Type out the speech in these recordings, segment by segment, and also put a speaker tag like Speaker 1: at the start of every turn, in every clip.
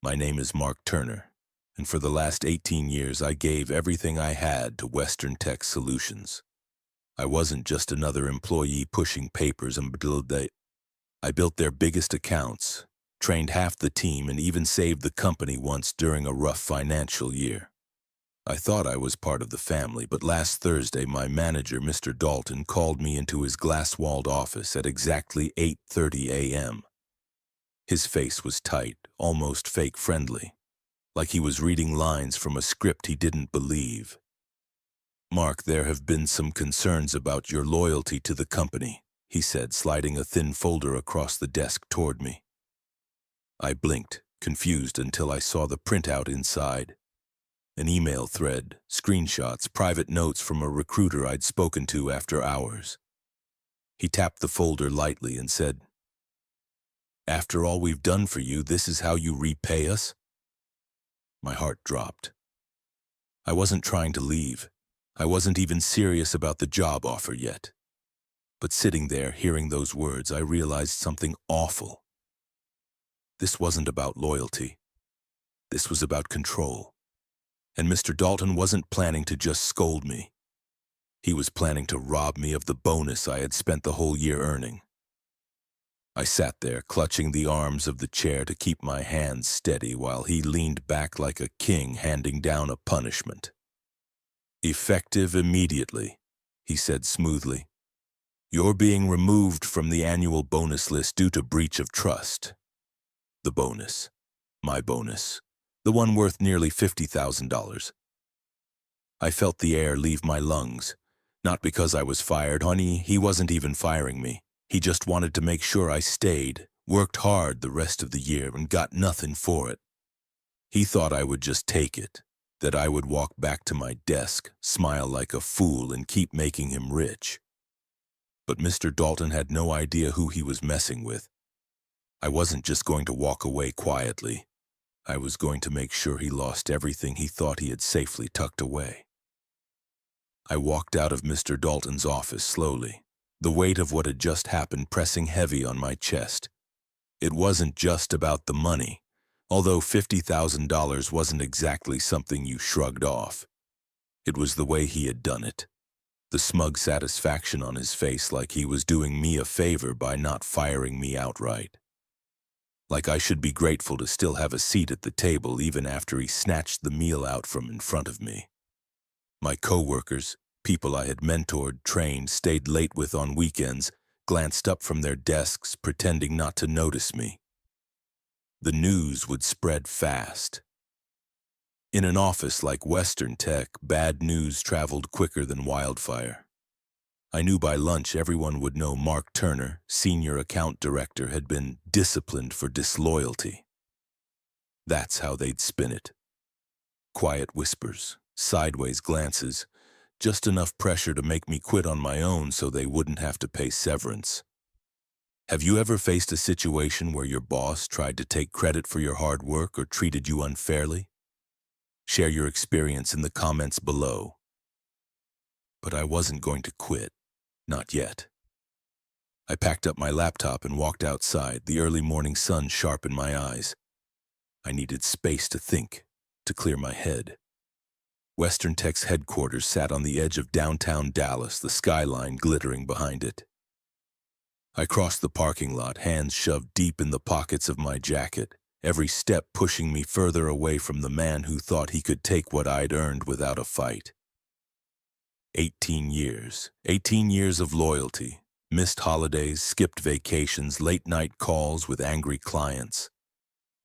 Speaker 1: My name is Mark Turner, and for the last 18 years I gave everything I had to Western Tech Solutions. I wasn't just another employee pushing papers and I built their biggest accounts, trained half the team, and even saved the company once during a rough financial year. I thought I was part of the family, but last Thursday my manager, Mr. Dalton, called me into his glass-walled office at exactly 8:30 a.m. His face was tight, almost fake friendly, like he was reading lines from a script he didn't believe. "Mark, there have been some concerns about your loyalty to the company," he said, sliding a thin folder across the desk toward me. I blinked, confused, until I saw the printout inside. An email thread, screenshots, private notes from a recruiter I'd spoken to after hours. He tapped the folder lightly and said, "After all we've done for you, this is how you repay us?" My heart dropped. I wasn't trying to leave. I wasn't even serious about the job offer yet. But sitting there, hearing those words, I realized something awful. This wasn't about loyalty. This was about control. And Mr. Dalton wasn't planning to just scold me. He was planning to rob me of the bonus I had spent the whole year earning. I sat there, clutching the arms of the chair to keep my hands steady while he leaned back like a king handing down a punishment. "Effective immediately," he said smoothly. "You're being removed from the annual bonus list due to breach of trust." The bonus. My bonus. The one worth nearly $50,000. I felt the air leave my lungs. Not because I was fired, honey, he wasn't even firing me. He just wanted to make sure I stayed, worked hard the rest of the year, and got nothing for it. He thought I would just take it, that I would walk back to my desk, smile like a fool, and keep making him rich. But Mr. Dalton had no idea who he was messing with. I wasn't just going to walk away quietly. I was going to make sure he lost everything he thought he had safely tucked away. I walked out of Mr. Dalton's office slowly, the weight of what had just happened pressing heavy on my chest. It wasn't just about the money, although $50,000 wasn't exactly something you shrugged off. It was the way he had done it, the smug satisfaction on his face, like he was doing me a favor by not firing me outright. Like I should be grateful to still have a seat at the table even after he snatched the meal out from in front of me. My coworkers, people I had mentored, trained, stayed late with on weekends, glanced up from their desks, pretending not to notice me. The news would spread fast. In an office like Western Tech, bad news traveled quicker than wildfire. I knew by lunch everyone would know Mark Turner, senior account director, had been disciplined for disloyalty. That's how they'd spin it. Quiet whispers, sideways glances, just enough pressure to make me quit on my own so they wouldn't have to pay severance. Have you ever faced a situation where your boss tried to take credit for your hard work or treated you unfairly? Share your experience in the comments below. But I wasn't going to quit. Not yet. I packed up my laptop and walked outside, the early morning sun sharp in my eyes. I needed space to think, to clear my head. Western Tech's headquarters sat on the edge of downtown Dallas, the skyline glittering behind it. I crossed the parking lot, hands shoved deep in the pockets of my jacket, every step pushing me further away from the man who thought he could take what I'd earned without a fight. 18 years. 18 years of loyalty. Missed holidays, skipped vacations, late-night calls with angry clients.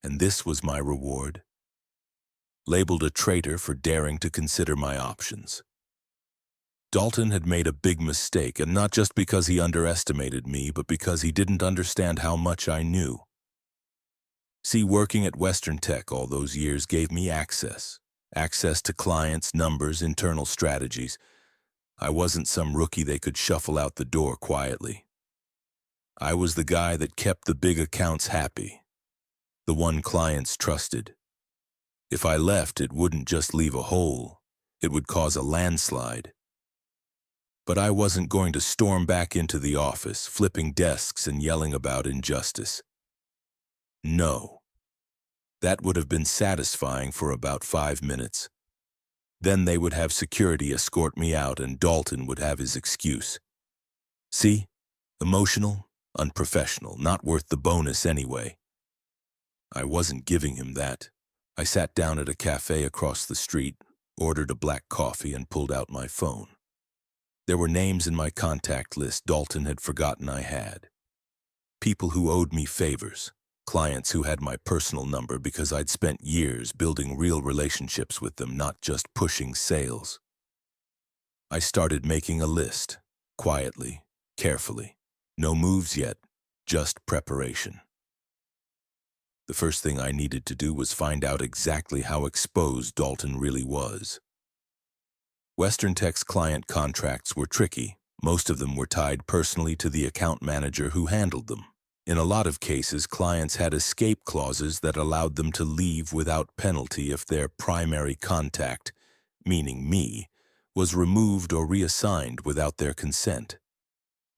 Speaker 1: And this was my reward. Labeled a traitor for daring to consider my options. Dalton had made a big mistake, and not just because he underestimated me, but because he didn't understand how much I knew. See, working at Western Tech all those years gave me access. Access to clients, numbers, internal strategies. I wasn't some rookie they could shuffle out the door quietly. I was the guy that kept the big accounts happy, the one clients trusted. If I left, it wouldn't just leave a hole, it would cause a landslide. But I wasn't going to storm back into the office, flipping desks and yelling about injustice. No. That would have been satisfying for about 5 minutes. Then they would have security escort me out and Dalton would have his excuse. See? Emotional, unprofessional, not worth the bonus anyway. I wasn't giving him that. I sat down at a cafe across the street, ordered a black coffee, and pulled out my phone. There were names in my contact list Dalton had forgotten I had. People who owed me favors, clients who had my personal number because I'd spent years building real relationships with them, not just pushing sales. I started making a list, quietly, carefully. No moves yet, just preparation. The first thing I needed to do was find out exactly how exposed Dalton really was. Western Tech's client contracts were tricky. Most of them were tied personally to the account manager who handled them. In a lot of cases, clients had escape clauses that allowed them to leave without penalty if their primary contact, meaning me, was removed or reassigned without their consent.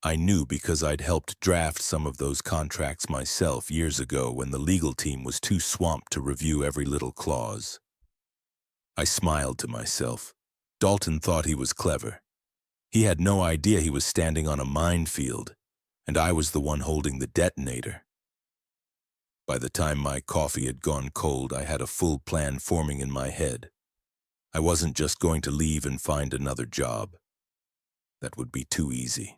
Speaker 1: I knew because I'd helped draft some of those contracts myself years ago when the legal team was too swamped to review every little clause. I smiled to myself. Dalton thought he was clever. He had no idea he was standing on a minefield, and I was the one holding the detonator. By the time my coffee had gone cold, I had a full plan forming in my head. I wasn't just going to leave and find another job. That would be too easy.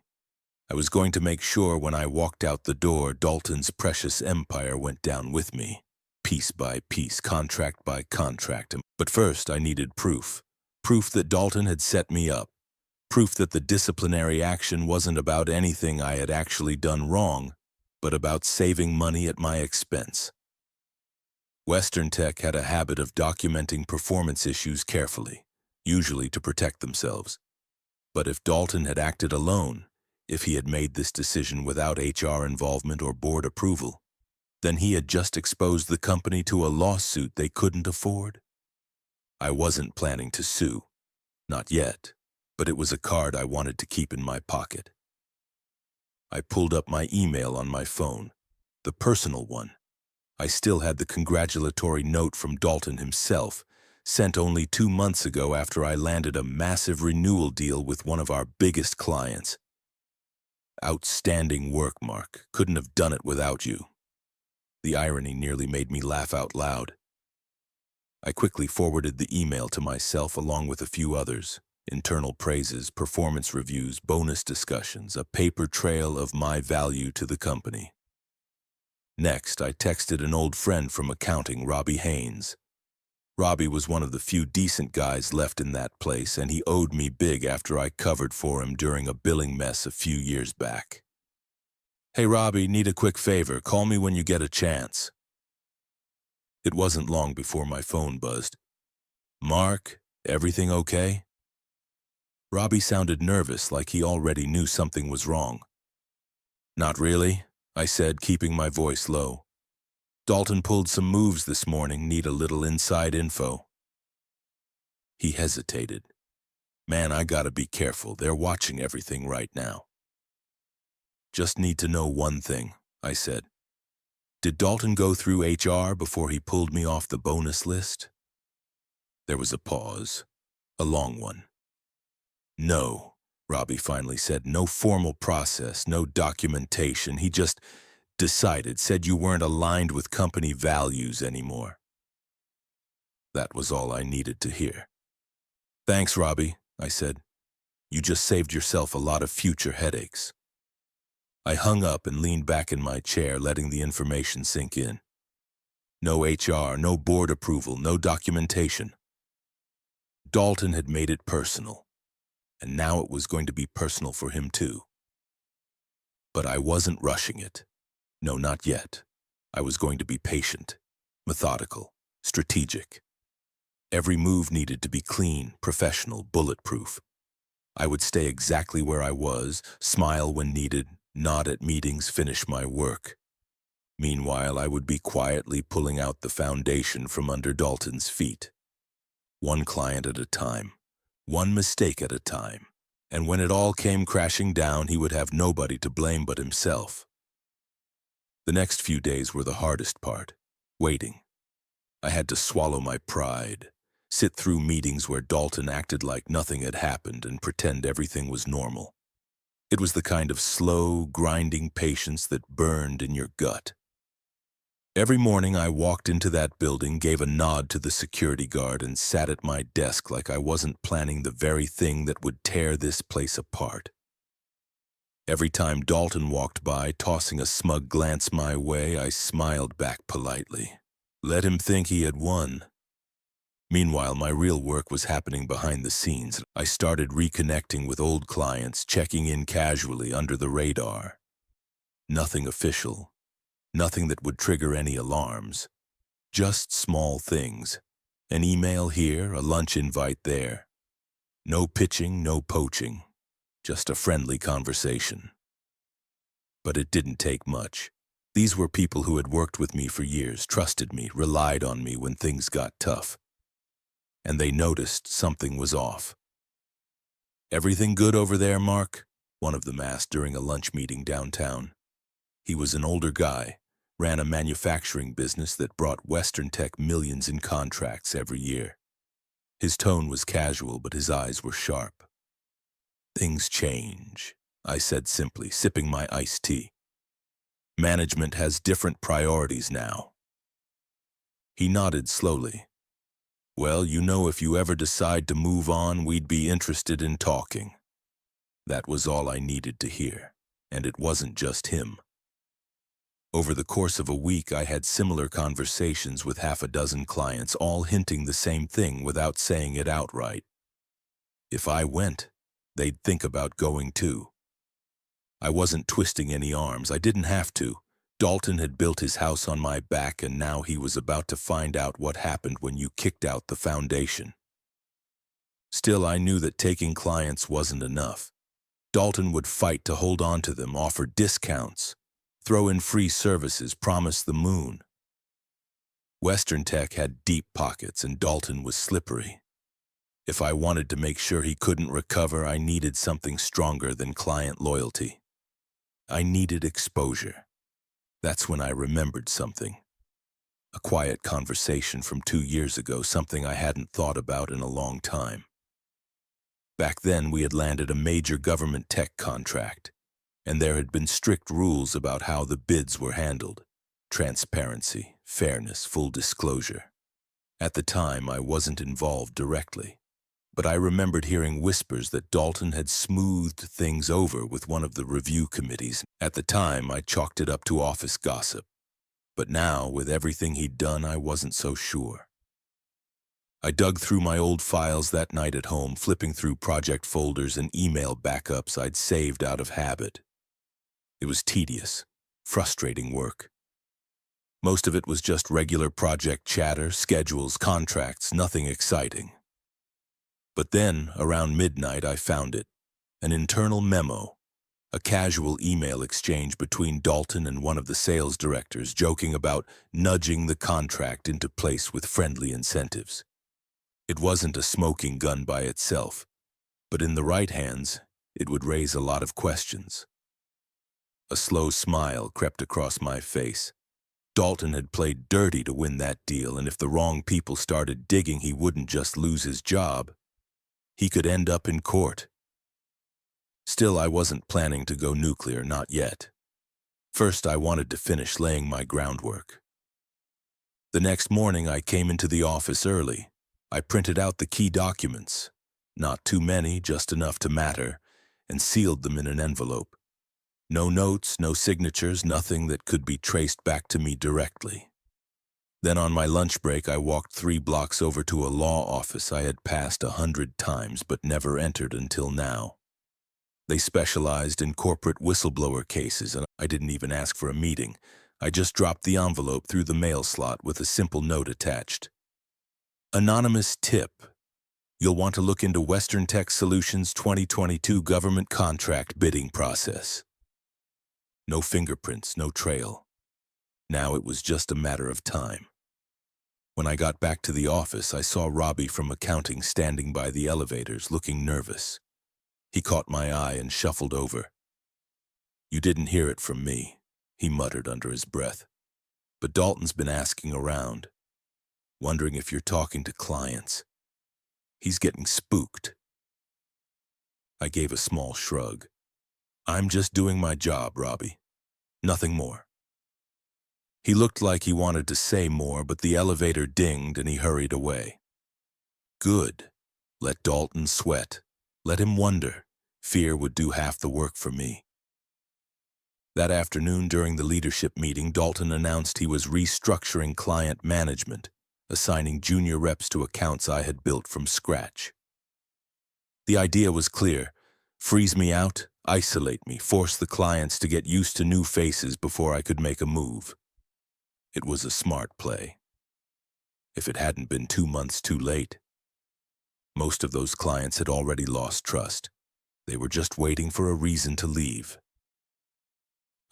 Speaker 1: I was going to make sure when I walked out the door, Dalton's precious empire went down with me, piece by piece, contract by contract. But first, I needed proof. Proof that Dalton had set me up. Proof that the disciplinary action wasn't about anything I had actually done wrong, but about saving money at my expense. Western Tech had a habit of documenting performance issues carefully, usually to protect themselves. But if Dalton had acted alone, if he had made this decision without HR involvement or board approval, then he had just exposed the company to a lawsuit they couldn't afford. I wasn't planning to sue, not yet, but it was a card I wanted to keep in my pocket. I pulled up my email on my phone, the personal one. I still had the congratulatory note from Dalton himself, sent only 2 months ago after I landed a massive renewal deal with one of our biggest clients. Outstanding work, Mark. Couldn't have done it without you. The irony nearly made me laugh out loud. I quickly forwarded the email to myself along with a few others. Internal praises, performance reviews, bonus discussions, a paper trail of my value to the company. Next, I texted an old friend from accounting, Robbie Haynes. Robbie was one of the few decent guys left in that place, and he owed me big after I covered for him during a billing mess a few years back. Hey Robbie, need a quick favor. Call me when you get a chance. It wasn't long before my phone buzzed. Mark, everything okay? Robbie sounded nervous, like he already knew something was wrong. Not really, I said, keeping my voice low. Dalton pulled some moves this morning, need a little inside info. He hesitated. Man, I gotta be careful. They're watching everything right now. Just need to know one thing, I said. Did Dalton go through HR before he pulled me off the bonus list? There was a pause, a long one. No, Robbie finally said. No formal process, no documentation. He just decided, said you weren't aligned with company values anymore. That was all I needed to hear. Thanks, Robbie, I said. You just saved yourself a lot of future headaches. I hung up and leaned back in my chair, letting the information sink in. No HR, no board approval, no documentation. Dalton had made it personal, and now it was going to be personal for him too. But I wasn't rushing it. No, not yet. I was going to be patient, methodical, strategic. Every move needed to be clean, professional, bulletproof. I would stay exactly where I was, smile when needed, nod at meetings, finish my work. Meanwhile, I would be quietly pulling out the foundation from under Dalton's feet. One client at a time, one mistake at a time, and when it all came crashing down, he would have nobody to blame but himself. The next few days were the hardest part, waiting. I had to swallow my pride, sit through meetings where Dalton acted like nothing had happened and pretend everything was normal. It was the kind of slow, grinding patience that burned in your gut. Every morning I walked into that building, gave a nod to the security guard, and sat at my desk like I wasn't planning the very thing that would tear this place apart. Every time Dalton walked by, tossing a smug glance my way, I smiled back politely. Let him think he had won. Meanwhile, my real work was happening behind the scenes. I started reconnecting with old clients, checking in casually under the radar. Nothing official, nothing that would trigger any alarms. Just small things. An email here, a lunch invite there. No pitching, no poaching. Just a friendly conversation. But it didn't take much. These were people who had worked with me for years, trusted me, relied on me when things got tough. And they noticed something was off. "Everything good over there, Mark?" one of them asked during a lunch meeting downtown. He was an older guy, ran a manufacturing business that brought Western Tech millions in contracts every year. His tone was casual, but his eyes were sharp. "Things change," I said simply, sipping my iced tea. "Management has different priorities now." He nodded slowly. "Well, if you ever decide to move on, we'd be interested in talking." That was all I needed to hear, and it wasn't just him. Over the course of a week, I had similar conversations with half a dozen clients, all hinting the same thing without saying it outright. If I went, they'd think about going too. I wasn't twisting any arms. I didn't have to. Dalton had built his house on my back, and now he was about to find out what happened when you kicked out the foundation. Still, I knew that taking clients wasn't enough. Dalton would fight to hold on to them, offer discounts, throw in free services, promise the moon. Western Tech had deep pockets, and Dalton was slippery. If I wanted to make sure he couldn't recover, I needed something stronger than client loyalty. I needed exposure. That's when I remembered something. A quiet conversation from 2 years ago, something I hadn't thought about in a long time. Back then, we had landed a major government tech contract, and there had been strict rules about how the bids were handled. Transparency, fairness, full disclosure. At the time, I wasn't involved directly, but I remembered hearing whispers that Dalton had smoothed things over with one of the review committees. At the time, I chalked it up to office gossip. But now, with everything he'd done, I wasn't so sure. I dug through my old files that night at home, flipping through project folders and email backups I'd saved out of habit. It was tedious, frustrating work. Most of it was just regular project chatter, schedules, contracts, nothing exciting. But then, around midnight, I found it. An internal memo, a casual email exchange between Dalton and one of the sales directors, joking about nudging the contract into place with friendly incentives. It wasn't a smoking gun by itself, but in the right hands, it would raise a lot of questions. A slow smile crept across my face. Dalton had played dirty to win that deal, and if the wrong people started digging, he wouldn't just lose his job. He could end up in court. Still, I wasn't planning to go nuclear, not yet. First, I wanted to finish laying my groundwork. The next morning, I came into the office early. I printed out the key documents, not too many, just enough to matter, and sealed them in an envelope. No notes, no signatures, nothing that could be traced back to me directly. Then on my lunch break, I walked 3 blocks over to a law office I had passed 100 times but never entered until now. They specialized in corporate whistleblower cases, and I didn't even ask for a meeting. I just dropped the envelope through the mail slot with a simple note attached. Anonymous tip. You'll want to look into Western Tech Solutions 2022 government contract bidding process. No fingerprints, no trail. Now it was just a matter of time. When I got back to the office, I saw Robbie from accounting standing by the elevators, looking nervous. He caught my eye and shuffled over. "You didn't hear it from me," he muttered under his breath. "But Dalton's been asking around." wondering if you're talking to clients. He's getting spooked." I gave a small shrug. "I'm just doing my job, Robbie. Nothing more." He looked like he wanted to say more, but the elevator dinged and he hurried away. Good. Let Dalton sweat. Let him wonder. Fear would do half the work for me. That afternoon during the leadership meeting, Dalton announced he was restructuring client management, assigning junior reps to accounts I had built from scratch. The idea was clear: freeze me out, isolate me, force the clients to get used to new faces before I could make a move. It was a smart play. If it hadn't been 2 months too late. Most of those clients had already lost trust. They were just waiting for a reason to leave.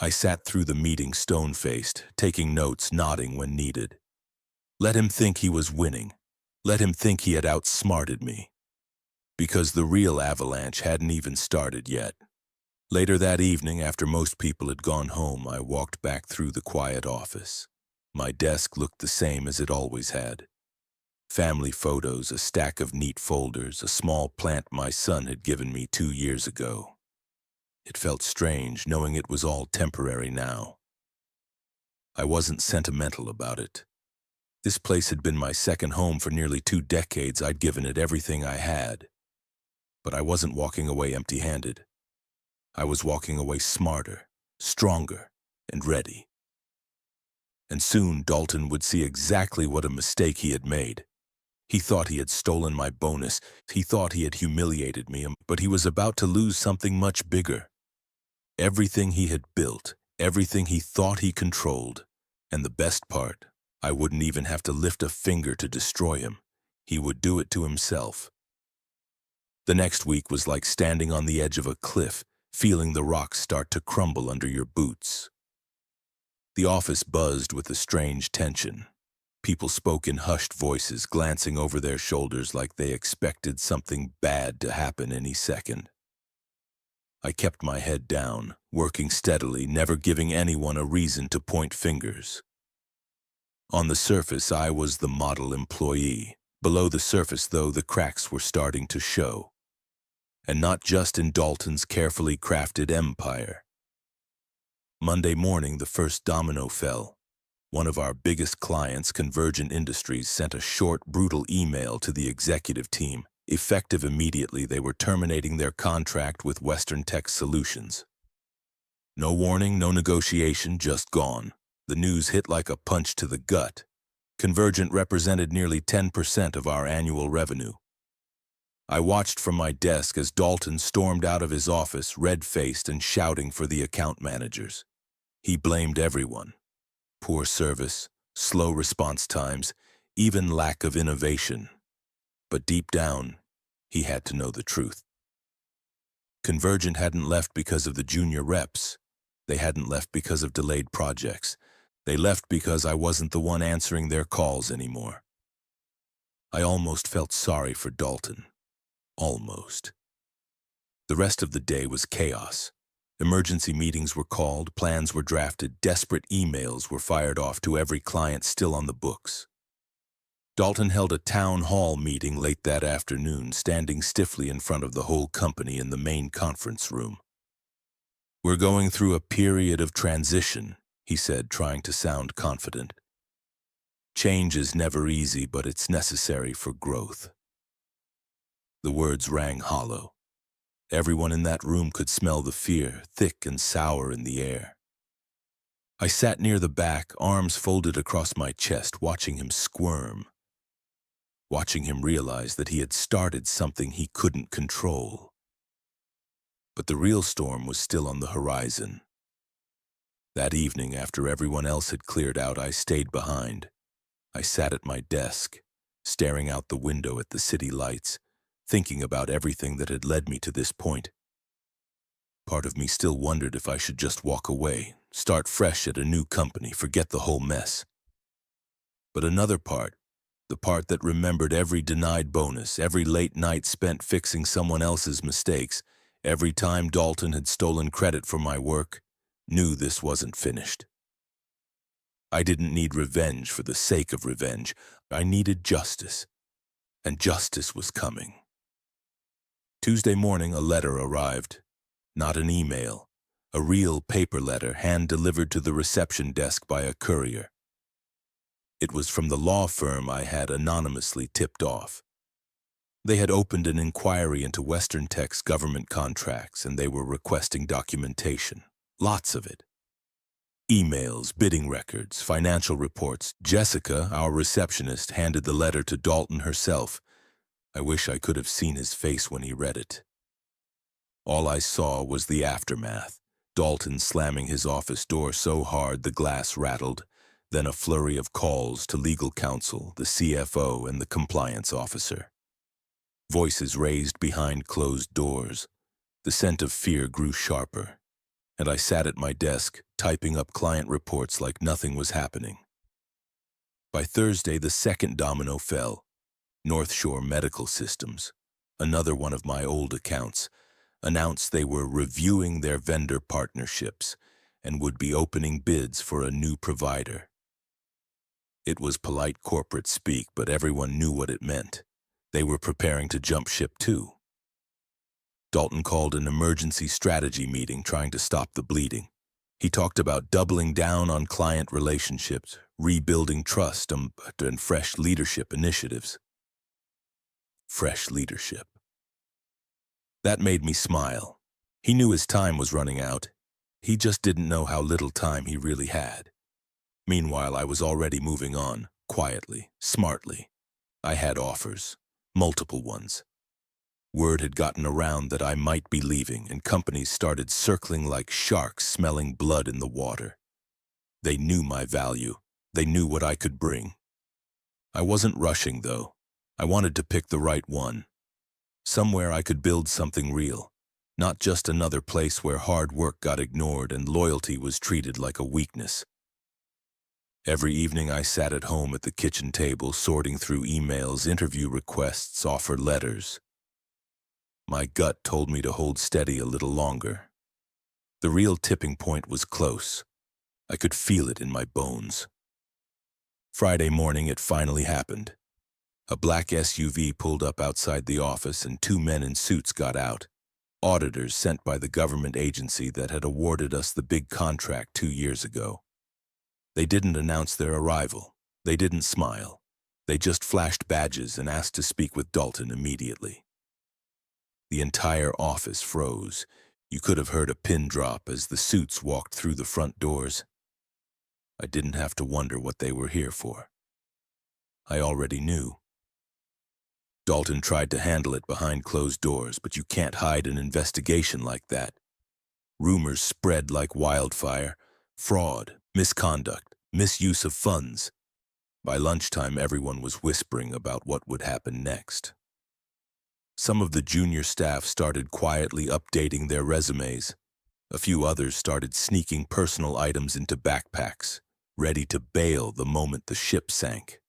Speaker 1: I sat through the meeting stone-faced, taking notes, nodding when needed. Let him think he was winning. Let him think he had outsmarted me. Because the real avalanche hadn't even started yet. Later that evening, after most people had gone home, I walked back through the quiet office. My desk looked the same as it always had. Family photos, a stack of neat folders, a small plant my son had given me 2 years ago. It felt strange knowing it was all temporary now. I wasn't sentimental about it. This place had been my second home for nearly 2 decades. I'd given it everything I had. But I wasn't walking away empty-handed. I was walking away smarter, stronger, and ready. And soon Dalton would see exactly what a mistake he had made. He thought he had stolen my bonus. He thought he had humiliated me, but he was about to lose something much bigger. Everything he had built, everything he thought he controlled. And the best part, I wouldn't even have to lift a finger to destroy him. He would do it to himself. The next week was like standing on the edge of a cliff, feeling the rocks start to crumble under your boots. The office buzzed with a strange tension. People spoke in hushed voices, glancing over their shoulders like they expected something bad to happen any second. I kept my head down, working steadily, never giving anyone a reason to point fingers. On the surface, I was the model employee. Below the surface, though, the cracks were starting to show. And not just in Dalton's carefully crafted empire. Monday morning, the first domino fell. One of our biggest clients, Convergent Industries, sent a short, brutal email to the executive team. Effective immediately, they were terminating their contract with Western Tech Solutions. No warning, no negotiation, just gone. The news hit like a punch to the gut. Convergent represented nearly 10% of our annual revenue. I watched from my desk as Dalton stormed out of his office, red-faced and shouting for the account managers. He blamed everyone. Poor service, slow response times, even lack of innovation. But deep down, he had to know the truth. Convergent hadn't left because of the junior reps. They hadn't left because of delayed projects. They left because I wasn't the one answering their calls anymore. I almost felt sorry for Dalton. Almost. The rest of the day was chaos. Emergency meetings were called, plans were drafted, desperate emails were fired off to every client still on the books. Dalton held a town hall meeting late that afternoon, standing stiffly in front of the whole company in the main conference room. "We're going through a period of transition," he said, trying to sound confident. "Change is never easy, but it's necessary for growth." The words rang hollow. Everyone in that room could smell the fear, thick and sour in the air. I sat near the back, arms folded across my chest, watching him squirm. Watching him realize that he had started something he couldn't control. But the real storm was still on the horizon. That evening, after everyone else had cleared out, I stayed behind. I sat at my desk, staring out the window at the city lights, thinking about everything that had led me to this point. Part of me still wondered if I should just walk away, start fresh at a new company, forget the whole mess. But another part, the part that remembered every denied bonus, every late night spent fixing someone else's mistakes, every time Dalton had stolen credit for my work, knew this wasn't finished. I didn't need revenge for the sake of revenge. I needed justice, and justice was coming. Tuesday morning, a letter arrived. Not an email, a real paper letter hand-delivered to the reception desk by a courier. It was from the law firm I had anonymously tipped off. They had opened an inquiry into Western Tech's government contracts, and they were requesting documentation. Lots of it. Emails, bidding records, financial reports. Jessica, our receptionist, handed the letter to Dalton herself. I wish I could have seen his face when he read it. All I saw was the aftermath. Dalton slamming his office door so hard the glass rattled, then a flurry of calls to legal counsel, the CFO, and the compliance officer. Voices raised behind closed doors. The scent of fear grew sharper, and I sat at my desk, typing up client reports like nothing was happening. By Thursday, the second domino fell. North Shore Medical Systems, another one of my old accounts, announced they were reviewing their vendor partnerships and would be opening bids for a new provider. It was polite corporate speak, but everyone knew what it meant. They were preparing to jump ship too. Dalton called an emergency strategy meeting trying to stop the bleeding. He talked about doubling down on client relationships, rebuilding trust, and fresh leadership initiatives. Fresh leadership. That made me smile. He knew his time was running out. He just didn't know how little time he really had. Meanwhile, I was already moving on, quietly, smartly. I had offers, multiple ones. Word had gotten around that I might be leaving, and companies started circling like sharks smelling blood in the water. They knew my value. They knew what I could bring. I wasn't rushing, though. I wanted to pick the right one. Somewhere I could build something real, not just another place where hard work got ignored and loyalty was treated like a weakness. Every evening I sat at home at the kitchen table sorting through emails, interview requests, offer letters. My gut told me to hold steady a little longer. The real tipping point was close. I could feel it in my bones. Friday morning it finally happened. A black SUV pulled up outside the office and two men in suits got out. Auditors sent by the government agency that had awarded us the big contract 2 years ago. They didn't announce their arrival. They didn't smile. They just flashed badges and asked to speak with Dalton immediately. The entire office froze. You could have heard a pin drop as the suits walked through the front doors. I didn't have to wonder what they were here for. I already knew. Dalton tried to handle it behind closed doors, but you can't hide an investigation like that. Rumors spread like wildfire. Fraud, misconduct, misuse of funds. By lunchtime, everyone was whispering about what would happen next. Some of the junior staff started quietly updating their resumes. A few others started sneaking personal items into backpacks, ready to bail the moment the ship sank.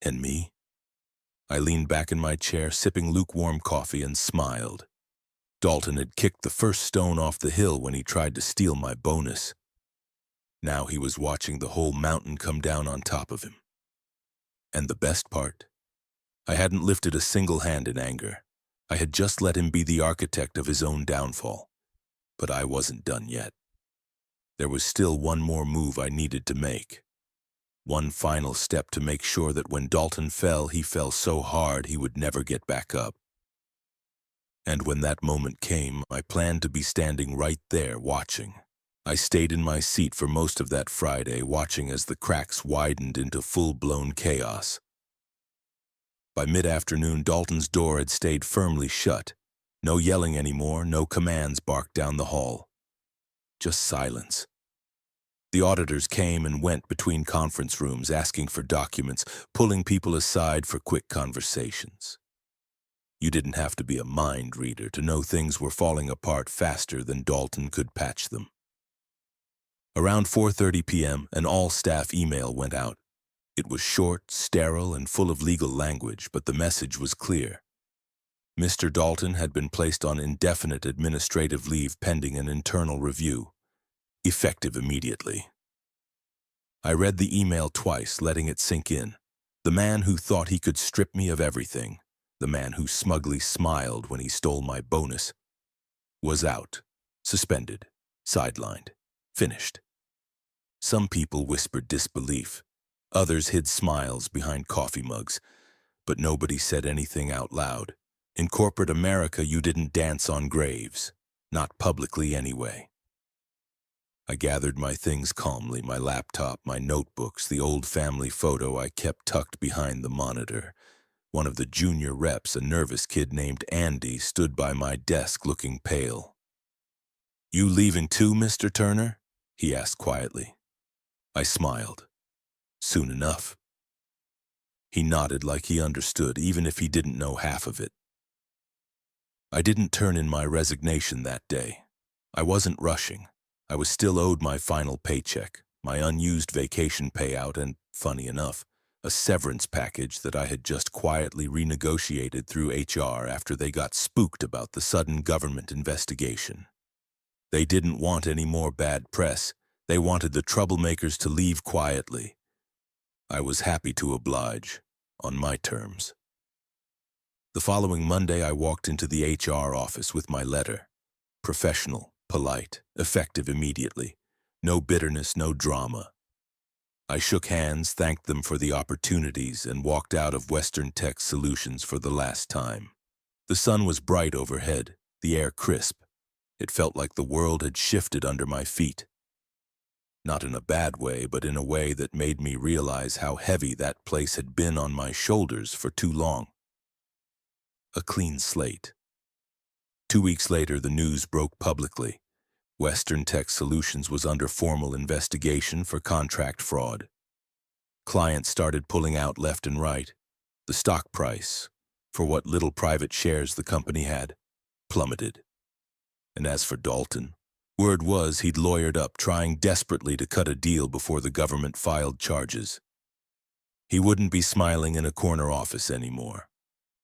Speaker 1: And me? I leaned back in my chair, sipping lukewarm coffee, and smiled. Dalton had kicked the first stone off the hill when he tried to steal my bonus. Now he was watching the whole mountain come down on top of him. And the best part? I hadn't lifted a single hand in anger. I had just let him be the architect of his own downfall. But I wasn't done yet. There was still one more move I needed to make. One final step to make sure that when Dalton fell, he fell so hard he would never get back up. And when that moment came, I planned to be standing right there watching. I stayed in my seat for most of that Friday, watching as the cracks widened into full-blown chaos. By mid-afternoon, Dalton's door had stayed firmly shut. No yelling anymore, no commands barked down the hall. Just silence. The auditors came and went between conference rooms, asking for documents, pulling people aside for quick conversations. You didn't have to be a mind reader to know things were falling apart faster than Dalton could patch them. Around 4:30 p.m., an all-staff email went out. It was short, sterile, and full of legal language, but the message was clear. Mr. Dalton had been placed on indefinite administrative leave pending an internal review, effective immediately. I read the email twice, letting it sink in. The man who thought he could strip me of everything, the man who smugly smiled when he stole my bonus, was out, suspended, sidelined, finished. Some people whispered disbelief. Others hid smiles behind coffee mugs, but nobody said anything out loud. In corporate America, you didn't dance on graves. Not publicly anyway. I gathered my things calmly, my laptop, my notebooks, the old family photo I kept tucked behind the monitor. One of the junior reps, a nervous kid named Andy, stood by my desk looking pale. "You leaving too, Mr. Turner?" he asked quietly. I smiled. "Soon enough." He nodded like he understood, even if he didn't know half of it. I didn't turn in my resignation that day. I wasn't rushing. I was still owed my final paycheck, my unused vacation payout, and, funny enough, a severance package that I had just quietly renegotiated through HR after they got spooked about the sudden government investigation. They didn't want any more bad press. They wanted the troublemakers to leave quietly. I was happy to oblige, on my terms. The following Monday, I walked into the HR office with my letter. Professional, polite, effective immediately. No bitterness, no drama. I shook hands, thanked them for the opportunities, and walked out of Western Tech Solutions for the last time. The sun was bright overhead, the air crisp. It felt like the world had shifted under my feet. Not in a bad way, but in a way that made me realize how heavy that place had been on my shoulders for too long. A clean slate. 2 weeks later, the news broke publicly. Western Tech Solutions was under formal investigation for contract fraud. Clients started pulling out left and right. The stock price, for what little private shares the company had, plummeted. And as for Dalton, word was he'd lawyered up, trying desperately to cut a deal before the government filed charges. He wouldn't be smiling in a corner office anymore.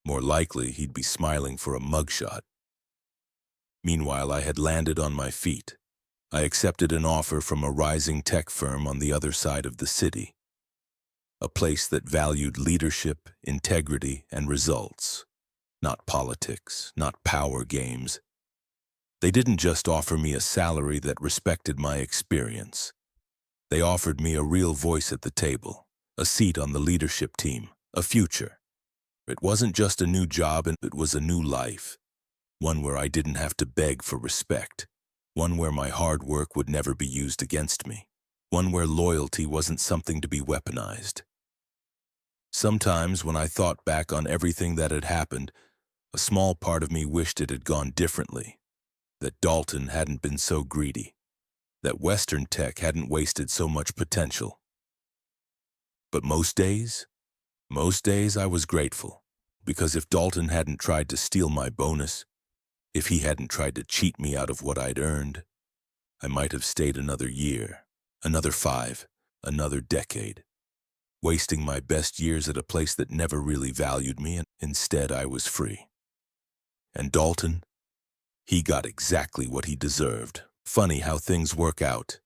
Speaker 1: More likely, he'd be smiling for a mugshot. Meanwhile, I had landed on my feet. I accepted an offer from a rising tech firm on the other side of the city. A place that valued leadership, integrity, and results. Not politics, not power games. They didn't just offer me a salary that respected my experience. They offered me a real voice at the table, a seat on the leadership team, a future. It wasn't just a new job, it was a new life. One where I didn't have to beg for respect. One where my hard work would never be used against me. One where loyalty wasn't something to be weaponized. Sometimes when I thought back on everything that had happened, a small part of me wished it had gone differently. That Dalton hadn't been so greedy. That Western Tech hadn't wasted so much potential. But most days I was grateful. Because if Dalton hadn't tried to steal my bonus, if he hadn't tried to cheat me out of what I'd earned, I might have stayed another year, another 5, another decade, wasting my best years at a place that never really valued me, and instead I was free. And Dalton, he got exactly what he deserved. Funny how things work out.